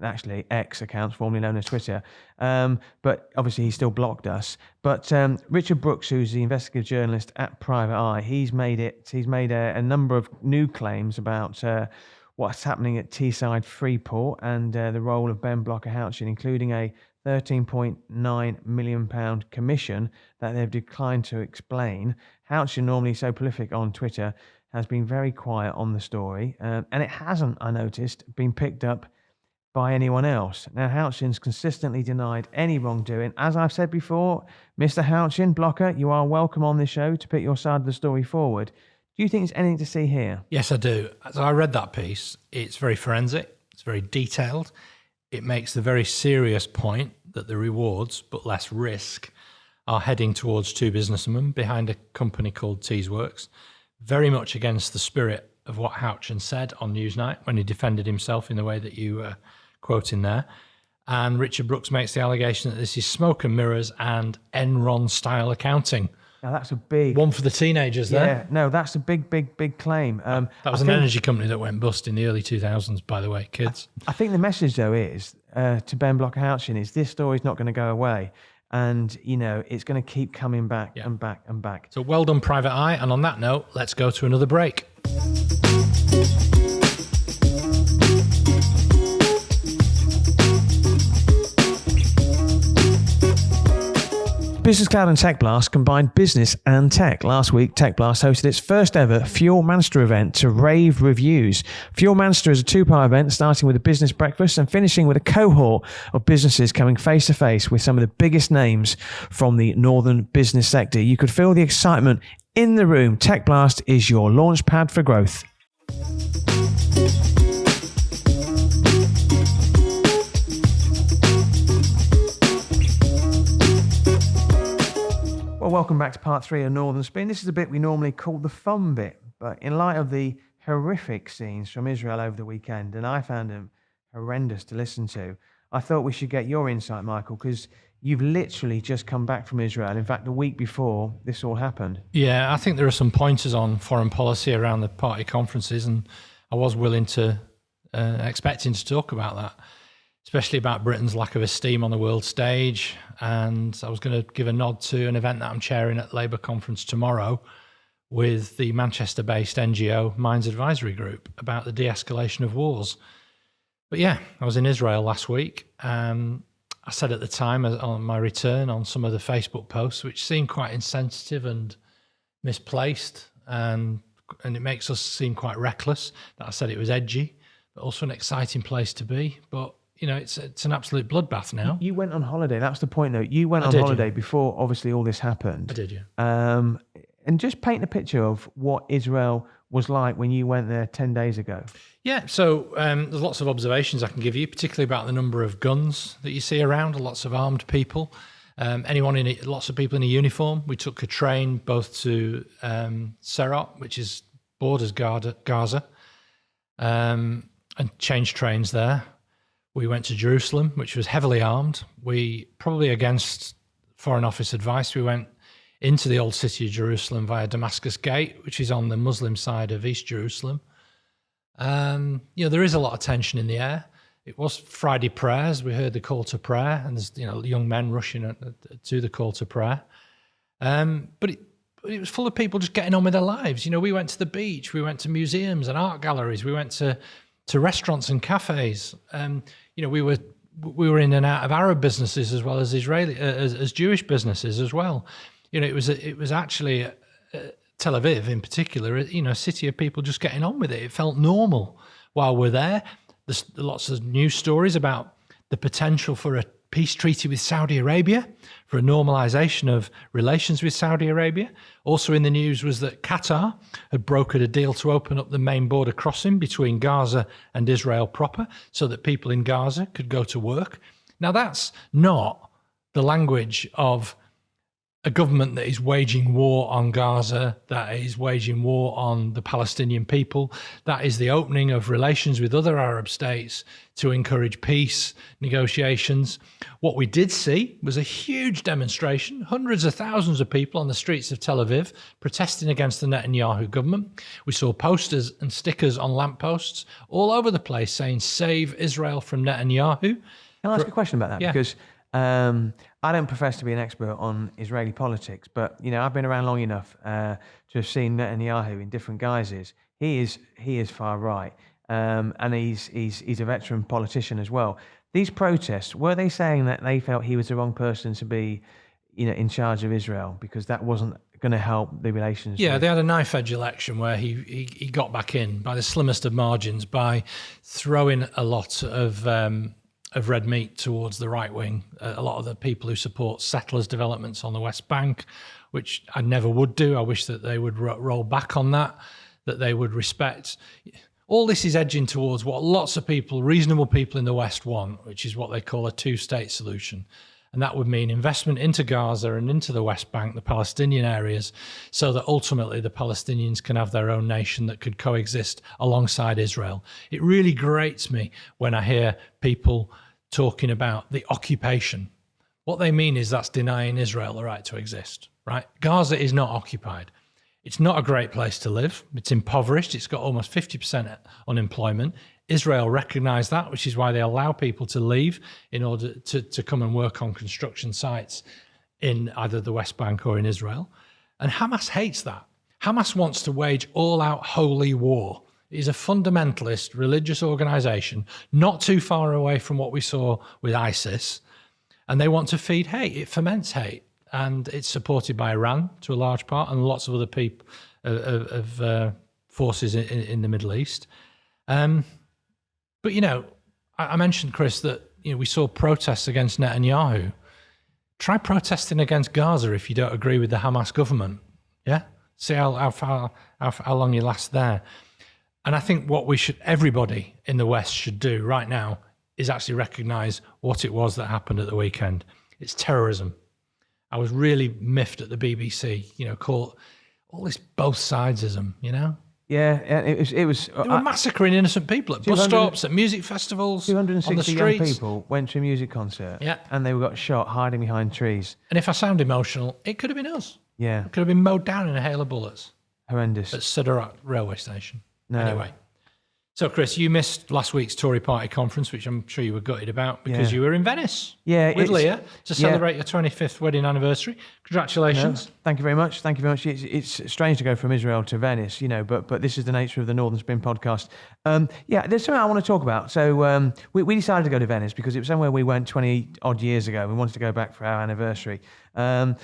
[SPEAKER 2] actually X accounts, formerly known as Twitter. But obviously he still blocked us. But Richard Brooks, who's the investigative journalist at Private Eye, he's made a number of new claims about what's happening at Teesside Freeport and the role of Ben Blocker-Houchin, including a £13.9 million commission that they've declined to explain. Houchin, normally so prolific on Twitter, has been very quiet on the story, and it hasn't, I noticed, been picked up by anyone else. Now, Houchin's consistently denied any wrongdoing. As I've said before, Mr. Houchin, Blocker, you are welcome on this show to put your side of the story forward. Do you think there's anything to see here?
[SPEAKER 1] Yes, I do. As I read that piece, it's very forensic, it's very detailed. It makes the very serious point that the rewards, but less risk, are heading towards two businessmen behind a company called Teesworks, very much against the spirit of what Houchin said on Newsnight when he defended himself in the way that you were quoting there. And Richard Brooks makes the allegation that this is smoke and mirrors and Enron-style accounting.
[SPEAKER 2] Now, that's a big...
[SPEAKER 1] one for the teenagers there.
[SPEAKER 2] Yeah, no, that's a big claim.
[SPEAKER 1] That was an energy company that went bust in the early 2000s, by the way, kids.
[SPEAKER 2] I think the message, though, is to Ben Blocker-Houchin is this story's not going to go away. And, it's going to keep coming back and back and back.
[SPEAKER 1] So well done, Private Eye. And on that note, let's go to another break.
[SPEAKER 2] Business Cloud and Tech Blast combined business and tech. Last week, Tech Blast hosted its first ever Fuel Manchester event to rave reviews. Fuel Manchester is a two-part event starting with a business breakfast and finishing with a cohort of businesses coming face to face with some of the biggest names from the northern business sector. You could feel the excitement in the room. Tech Blast is your launch pad for growth. Well, welcome back to part 3 of Northern Spin. This is a bit we normally call the fun bit, but in light of the horrific scenes from Israel over the weekend, and I found them horrendous to listen to, I thought we should get your insight, Michael, because you've literally just come back from Israel. In fact, the week before this all happened.
[SPEAKER 1] Yeah, I think there are some pointers on foreign policy around the party conferences, and I was willing to, expecting to talk about that, especially about Britain's lack of esteem on the world stage. And I was going to give a nod to an event that I'm chairing at the Labour conference tomorrow with the Manchester-based NGO Minds Advisory Group about the de-escalation of wars. But yeah, I was in Israel last week. I said at the time on my return on some of the Facebook posts, which seemed quite insensitive and misplaced, and it makes us seem quite reckless, that I said it was edgy, but also an exciting place to be. But it's an absolute bloodbath now.
[SPEAKER 2] You went on holiday. That's the point, though. You went on holiday before, obviously, all this happened.
[SPEAKER 1] I did, yeah.
[SPEAKER 2] And just paint a picture of what Israel was like when you went there 10 days ago.
[SPEAKER 1] Yeah, so there's lots of observations I can give you, particularly about the number of guns that you see around, lots of armed people. Lots of people in a uniform. We took a train both to Serot, which is borders Gaza, and changed trains there. We went to Jerusalem, which was heavily armed. We, probably against Foreign Office advice, we went into the old city of Jerusalem via Damascus Gate, which is on the Muslim side of East Jerusalem. There is a lot of tension in the air. It was Friday prayers. We heard the call to prayer, and there's young men rushing to the call to prayer. But it was full of people just getting on with their lives. We went to the beach, we went to museums and art galleries, we went to restaurants and cafes. We were in and out of Arab businesses as well as Israeli, as Jewish businesses as well. It was actually Tel Aviv in particular, a city of people just getting on with it. It felt normal while we're there. There's lots of news stories about the potential for a peace treaty with Saudi Arabia, for a normalization of relations with Saudi Arabia. Also in the news was that Qatar had brokered a deal to open up the main border crossing between Gaza and Israel proper so that people in Gaza could go to work. Now, that's not the language of a government that is waging war on Gaza, that is waging war on the Palestinian people. That is the opening of relations with other Arab states to encourage peace negotiations. What we did see was a huge demonstration, hundreds of thousands of people on the streets of Tel Aviv protesting against the Netanyahu government. We saw posters and stickers on lampposts all over the place saying, "Save Israel from Netanyahu."
[SPEAKER 2] Can I ask a question about that?
[SPEAKER 1] Yeah.
[SPEAKER 2] Because I don't profess to be an expert on Israeli politics, but I've been around long enough to have seen Netanyahu in different guises. He is far right, and he's a veteran politician as well. These protests, were they saying that they felt he was the wrong person to be, in charge of Israel because that wasn't going to help the relations?
[SPEAKER 1] Yeah, they had a knife-edge election where he got back in by the slimmest of margins by throwing a lot of red meat towards the right wing. A lot of the people who support settlers' developments on the West Bank, which I never would do. I wish that they would roll back on that they would respect. All this is edging towards what lots of people, reasonable people in the West want, which is what they call a two-state solution. And that would mean investment into Gaza and into the West Bank, the Palestinian areas, so that ultimately the Palestinians can have their own nation that could coexist alongside Israel. It really grates me when I hear people talking about the occupation. What they mean is that's denying Israel the right to exist, right? Gaza is not occupied. It's not a great place to live. It's impoverished. It's got almost 50% unemployment. Israel recognise that, which is why they allow people to leave in order to come and work on construction sites in either the West Bank or in Israel. And Hamas hates that. Hamas wants to wage all-out holy war. It is a fundamentalist religious organisation, not too far away from what we saw with ISIS. And they want to feed hate. It foments hate. And it's supported by Iran to a large part and lots of other people of forces in the Middle East. But, I mentioned, Chris, that we saw protests against Netanyahu. Try protesting against Gaza if you don't agree with the Hamas government. Yeah? See how long you last there. And I think what everybody in the West should do right now is actually recognise what it was that happened at the weekend. It's terrorism. I was really miffed at the BBC, call all this both sidesism,
[SPEAKER 2] Yeah, it was.
[SPEAKER 1] They were massacring innocent people at bus stops, at music festivals,
[SPEAKER 2] 260
[SPEAKER 1] on the streets.
[SPEAKER 2] young people went to a music concert,
[SPEAKER 1] Yeah.
[SPEAKER 2] and they got shot hiding behind trees.
[SPEAKER 1] And if I sound emotional, it could have been us.
[SPEAKER 2] Yeah,
[SPEAKER 1] It could have been mowed down in a hail of bullets
[SPEAKER 2] horrendous.
[SPEAKER 1] at Siderat railway station.
[SPEAKER 2] No.
[SPEAKER 1] Anyway. So, Chris, you missed last week's Tory party conference, which I'm sure you were gutted about because you were in Venice with Leah to celebrate your 25th wedding anniversary. Congratulations.
[SPEAKER 2] No, thank you very much. Thank you very much. It's strange to go from Israel to Venice, but this is the nature of the Northern Spin podcast. There's something I want to talk about. So we decided to go to Venice because it was somewhere we went 20 odd years ago. We wanted to go back for our anniversary. And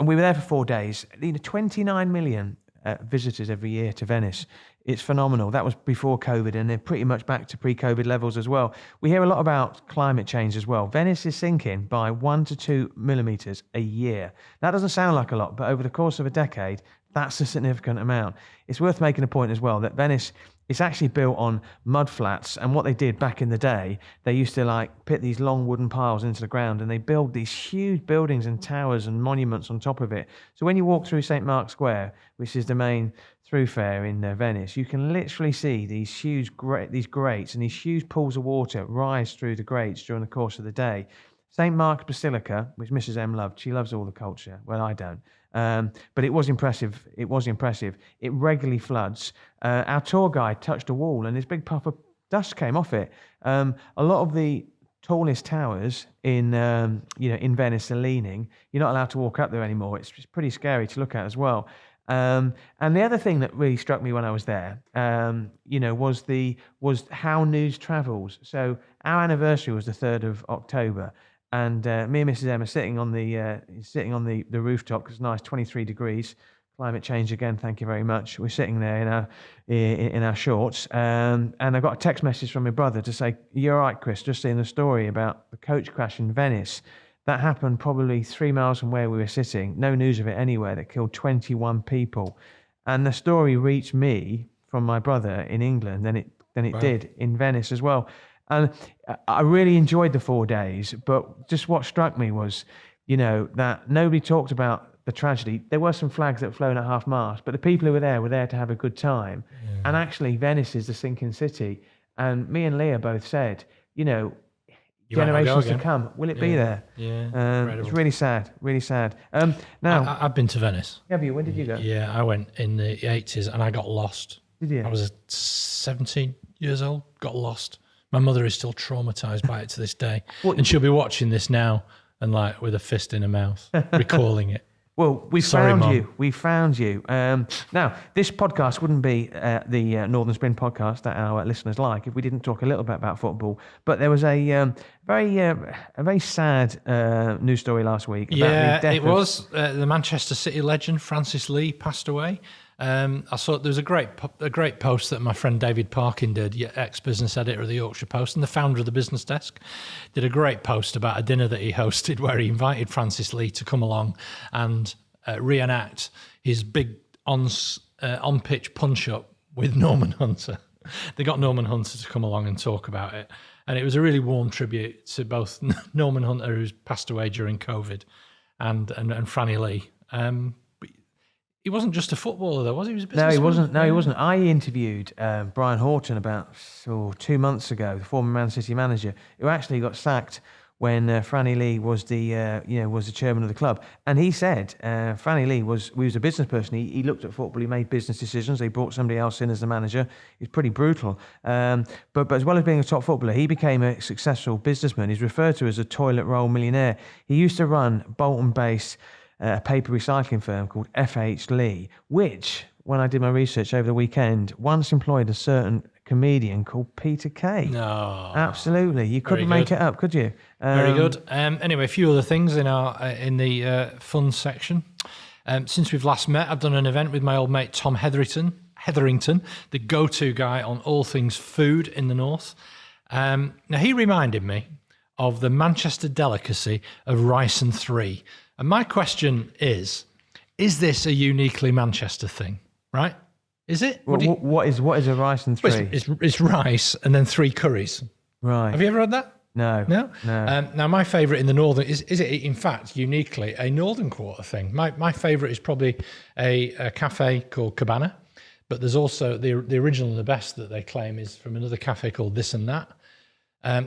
[SPEAKER 2] we were there for 4 days. 29 million visitors every year to Venice. It's phenomenal. That was before COVID, and they're pretty much back to pre-COVID levels as well. We hear a lot about climate change as well. Venice is sinking by 1 to 2 millimeters a year. That doesn't sound like a lot, but over the course of a decade, that's a significant amount. It's worth making a point as well that Venice is actually built on mud flats, and what they did back in the day, they used to put these long wooden piles into the ground, and they build these huge buildings and towers and monuments on top of it. So when you walk through St. Mark's Square, which is the main thoroughfare in Venice, Venice, you can literally see these grates and these huge pools of water rise through the grates during the course of the day. St. Mark's Basilica, which Mrs. M loved, she loves all the culture. Well, I don't. But it was impressive. It regularly floods. Our tour guide touched a wall and this big puff of dust came off it. A lot of the tallest towers in Venice are leaning. You're not allowed to walk up there anymore. It's pretty scary to look at as well. And the other thing that really struck me when I was there, was how news travels. So our anniversary was the 3rd of October. And me and Mrs. M are sitting on the rooftop because it's nice, 23 degrees. Climate change again. Thank you very much. We're sitting there in our shorts, and I got a text message from my brother to say, "You're right, Chris. Just seeing the story about the coach crash in Venice. That happened probably 3 miles from where we were sitting. No news of it anywhere. That killed 21 people, and the story reached me from my brother in England. Than it did in Venice as well." And I really enjoyed the 4 days, but just what struck me was, that nobody talked about the tragedy. There were some flags that were flown at half-mast, but the people who were there to have a good time. Yeah. And actually, Venice is the sinking city. And me and Leah both said, generations to come, will it be there?
[SPEAKER 1] Yeah,
[SPEAKER 2] it's really sad, really sad. Now,
[SPEAKER 1] I've been to Venice.
[SPEAKER 2] Have you? When did you go?
[SPEAKER 1] Yeah, I went in the 80s and I got lost.
[SPEAKER 2] Did you?
[SPEAKER 1] I was 17 years old, got lost. My mother is still traumatized by it to this day. And she'll be watching this now and with a fist in her mouth, recalling it.
[SPEAKER 2] Well, we found you. Now, this podcast wouldn't be the Northern Spin podcast that our listeners like if we didn't talk a little bit about football. But there was a very sad news story last week. About the death
[SPEAKER 1] was the Manchester City legend Francis Lee passed away. I saw there was a great post that my friend David Parkin did, ex-business editor of the Yorkshire Post and the founder of the Business Desk, did a great post about a dinner that he hosted where he invited Francis Lee to come along and reenact his big on-pitch punch-up with Norman Hunter. They got Norman Hunter to come along and talk about it. And it was a really warm tribute to both Norman Hunter, who's passed away during COVID, and Franny Lee. He wasn't just a footballer, though, was he? He was a businessman.
[SPEAKER 2] No, he wasn't. No, he wasn't. I interviewed Brian Horton about 2 months ago, the former Man City manager, who actually got sacked when Franny Lee was the chairman of the club. And he said Franny Lee was a business person. He looked at football. He made business decisions. They brought somebody else in as the manager. He's pretty brutal. But as well as being a top footballer, he became a successful businessman. He's referred to as a toilet roll millionaire. He used to run Bolton-based a paper recycling firm called F.H. Lee, which, when I did my research over the weekend, once employed a certain comedian called Peter Kay.
[SPEAKER 1] No.
[SPEAKER 2] Absolutely. You couldn't make it up, could you?
[SPEAKER 1] Very good. Anyway, a few other things in the fun section. Since we've last met, I've done an event with my old mate Tom Hetherington, the go-to guy on all things food in the north. Now, he reminded me of the Manchester delicacy of rice and three. And my question is this a uniquely Manchester thing, right? Is it?
[SPEAKER 2] What is a rice and three?
[SPEAKER 1] It's rice and then three curries.
[SPEAKER 2] Right.
[SPEAKER 1] Have you ever had that?
[SPEAKER 2] No.
[SPEAKER 1] Now, my favourite in the northern is it in fact uniquely a northern quarter thing. My favourite is probably a cafe called Cabana, but there's also the original and the best that they claim is from another cafe called This and That.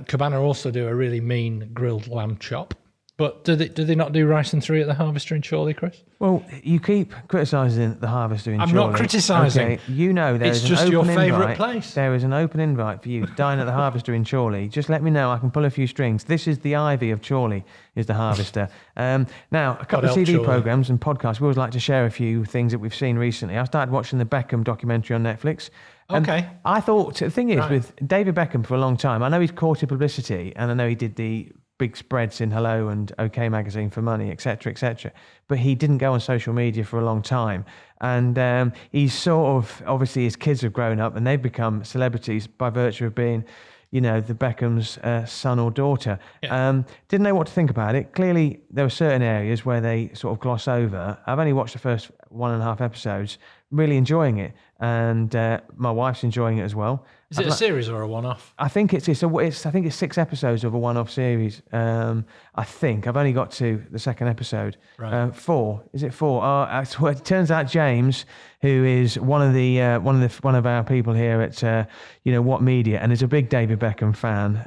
[SPEAKER 1] Cabana also do a really mean grilled lamb chop. But do they not do rice and three at the Harvester in Chorley, Chris?
[SPEAKER 2] Well, you keep criticising the Harvester in Chorley.
[SPEAKER 1] I'm not criticising.
[SPEAKER 2] Okay, you know there
[SPEAKER 1] it's
[SPEAKER 2] is
[SPEAKER 1] just
[SPEAKER 2] an
[SPEAKER 1] your
[SPEAKER 2] open
[SPEAKER 1] favourite
[SPEAKER 2] invite.
[SPEAKER 1] place.
[SPEAKER 2] There is an open invite for you to dine at the Harvester in Chorley. Just let me know. I can pull a few strings. This is the Ivy of Chorley, is the Harvester. Now, a couple of TV programmes and podcasts. We always like to share a few things that we've seen recently. I started watching the Beckham documentary on Netflix.
[SPEAKER 1] Okay.
[SPEAKER 2] I thought, the thing is, with David Beckham for a long time, I know he's courted publicity, and I know he did the big spreads in Hello and OK Magazine for money, etc., etc. But he didn't go on social media for a long time. And he's sort of, obviously his kids have grown up and they've become celebrities by virtue of being, the Beckham's son or daughter. Yeah. Didn't know what to think about it. Clearly, there were certain areas where they sort of gloss over. I've only watched the first 1.5 episodes, really enjoying it, and my wife's enjoying it as well.
[SPEAKER 1] Is it a series or a one-off?
[SPEAKER 2] I think it's 6 episodes of a one-off series. I think I've only got to the second episode.
[SPEAKER 1] Right.
[SPEAKER 2] 4. Is it 4? So it turns out James, who is one of our people here at What Media, and is a big David Beckham fan.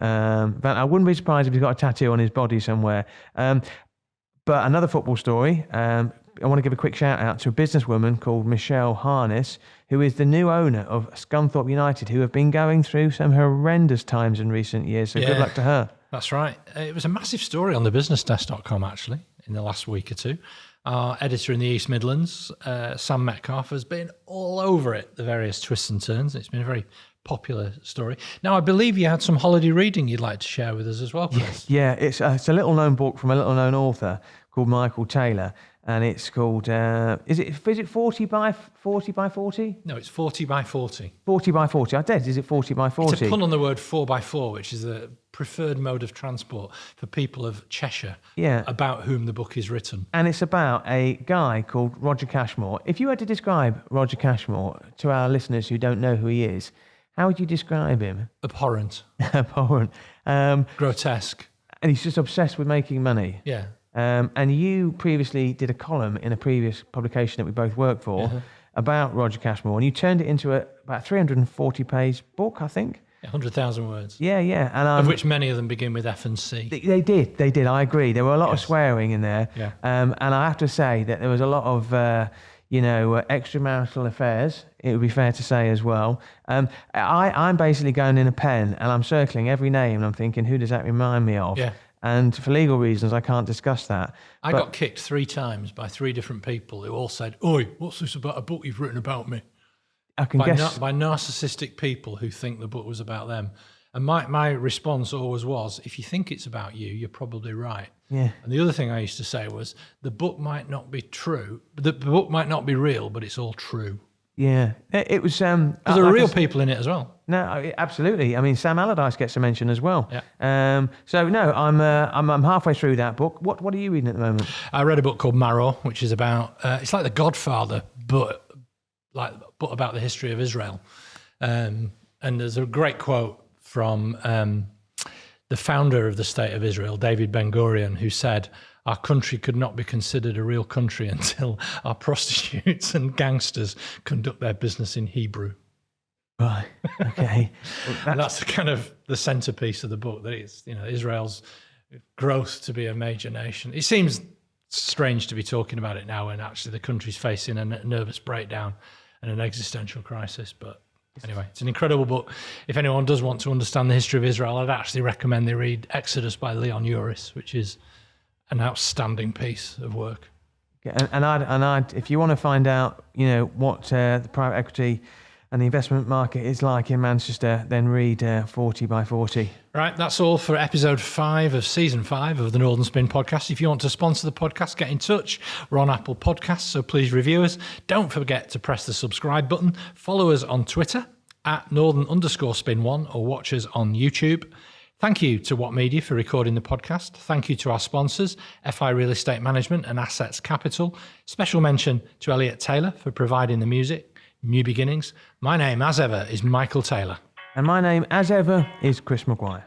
[SPEAKER 2] But I wouldn't be surprised if he's got a tattoo on his body somewhere. But another football story. I want to give a quick shout out to a businesswoman called Michelle Harness, who is the new owner of Scunthorpe United, who have been going through some horrendous times in recent years. So good luck to her.
[SPEAKER 1] That's right. It was a massive story on thebusinessdesk.com actually in the last week or two. Our editor in the East Midlands, Sam Metcalf, has been all over it, the various twists and turns. It's been a very popular story. Now, I believe you had some holiday reading you'd like to share with us as well, Chris.
[SPEAKER 2] Yeah, it's a little-known book from a little-known author called Michael Taylor, and it's called, is it 40 by 40?
[SPEAKER 1] No, it's 40 by 40.
[SPEAKER 2] 40 by 40. I did. Is it 40 by 40?
[SPEAKER 1] It's a pun on the word 4x4, which is the preferred mode of transport for people of Cheshire, about whom the book is written.
[SPEAKER 2] And it's about a guy called Roger Cashmore. If you had to describe Roger Cashmore to our listeners who don't know who he is, how would you describe him?
[SPEAKER 1] Abhorrent.
[SPEAKER 2] Abhorrent.
[SPEAKER 1] Grotesque.
[SPEAKER 2] And he's just obsessed with making money.
[SPEAKER 1] Yeah.
[SPEAKER 2] And you previously did a column in a previous publication that we both worked for about Roger Cashmore, and you turned it into about 340-page book, I think.
[SPEAKER 1] 100,000 words.
[SPEAKER 2] Yeah. And
[SPEAKER 1] of which many of them begin with F and C.
[SPEAKER 2] They did. I agree. There were a lot of swearing in there.
[SPEAKER 1] Yeah.
[SPEAKER 2] And I have to say that there was a lot of, extramarital affairs, it would be fair to say as well. I'm basically going in a pen and I'm circling every name and I'm thinking, who does that remind me of?
[SPEAKER 1] Yeah.
[SPEAKER 2] And for legal reasons, I can't discuss that.
[SPEAKER 1] I got kicked 3 times by 3 different people who all said, "Oi, what's this about a book you've written about me?"
[SPEAKER 2] I can guess.
[SPEAKER 1] By narcissistic people who think the book was about them. And my response always was, if you think it's about you, you're probably right.
[SPEAKER 2] Yeah.
[SPEAKER 1] And the other thing I used to say was, the book might not be true, the book might not be real, but it's all true.
[SPEAKER 2] Yeah, it was.
[SPEAKER 1] Because there are real people in it as well.
[SPEAKER 2] No, absolutely. I mean, Sam Allardyce gets a mention as well.
[SPEAKER 1] Yeah.
[SPEAKER 2] So no, I'm halfway through that book. What are you reading at the moment?
[SPEAKER 1] I read a book called Marrow, which is about it's like The Godfather, but about the history of Israel. And there's a great quote from the founder of the State of Israel, David Ben-Gurion, who said, "Our country could not be considered a real country until our prostitutes and gangsters conduct their business in Hebrew."
[SPEAKER 2] Right. Okay.
[SPEAKER 1] And that's kind of the centerpiece of the book, that it's, Israel's growth to be a major nation. It seems strange to be talking about it now when actually the country's facing a nervous breakdown and an existential crisis. But anyway, it's an incredible book. If anyone does want to understand the history of Israel, I'd actually recommend they read Exodus by Leon Uris, which is an outstanding piece of work.
[SPEAKER 2] And I'd, if you want to find out, what the private equity and the investment market is like in Manchester, then read 40 by 40.
[SPEAKER 1] Right, that's all for episode 5 of season 5 of the Northern Spin podcast. If you want to sponsor the podcast, get in touch. We're on Apple Podcasts, so please review us. Don't forget to press the subscribe button. Follow us on Twitter at Northern_Spin1 or watch us on YouTube. Thank you to What Media for recording the podcast. Thank you to our sponsors, FI Real Estate Management and Assets Capital. Special mention to Elliot Taylor for providing the music. New Beginnings. My name, as ever, is Michael Taylor.
[SPEAKER 2] And my name, as ever, is Chris Maguire.